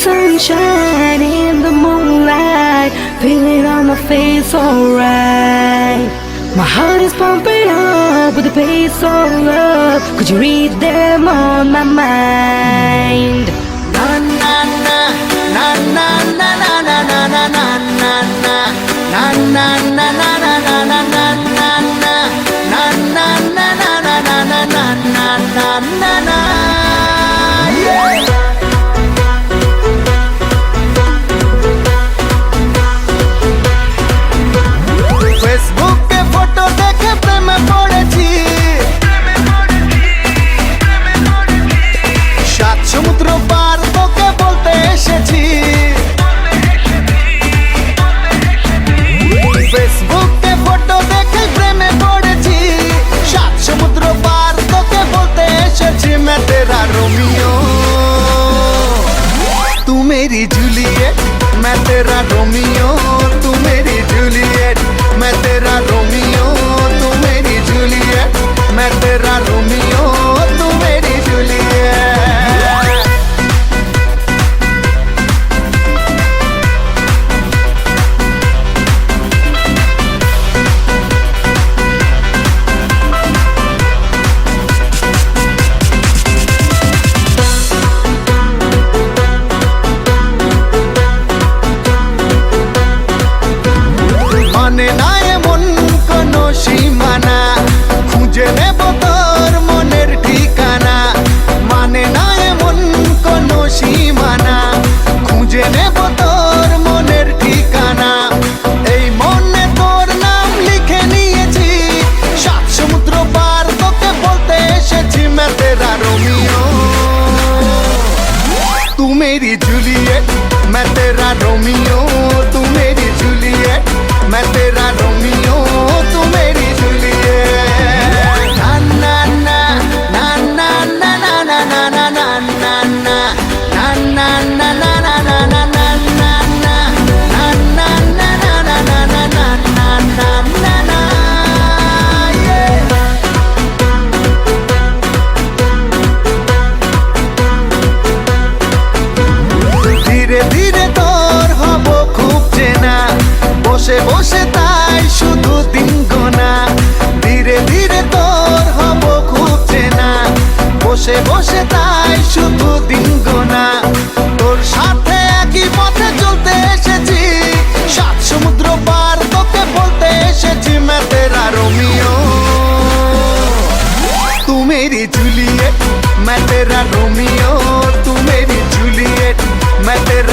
sunshine in the moonlight, feel it on my face, alright. My heart is pumping up with the pace of love. Could you read them on my mind? Na na na na na na na na na na na na na na na na na na. ফেসবুকে photo দেখে প্রেমে পড়েছি, সাত সমুদ্র পার তোকে বলতে এসেছি। ফেসবুকে ফটো দেখে প্রেমে পড়েছি, সাত সমুদ্র পার তোকে বলতে এসেছি। मैं तेरा रोमियो तू मेरी जूलियट, मैं तेरा रोमियो तू मेरी जूलियट, मैं तेरा रोमियो तू मेरी जूलियट, मैं तेरा रोमियो तू मेरी जूलियट। মানে না এমন কোনো সীমানা, খুঁজে নেব তোর মনের ঠিকানা। মানে না এমন কোনো সীমানা, খুঁজে নেব তোর মনের ঠিকানা। এই মনে তোর নাম লিখে নিয়েছি, সাত সমুদ্র পার তোকে বলতে এসেছি। मैं तेरा रोमियो तू मेरी जूलियट, मैं तेरा रोमियो तू मेरी जूलियट, मैं तेरा रोमियो तू मेरी जूलियट। ना ना ना ना ना ना ना ना ना ना ना ना ना ना ना ना ধীরে ধীরে তোর হব খুব চেনা, বসে বসে তাই শুধু দিন গোনা। ধীরে ধীরে তোর হব খুব চেনা, বসে বসে তাই শুধু দিন গোনা। তোর সাথে একই পথে চলতে এসেছি, সাত সমুদ্র পার তোকে বলতে এসেছি। मैं तेरा रोमियो तू मेरी जूलियट, मैं तेरा रोमियो तू मेरी जूलियट, मैं तेरा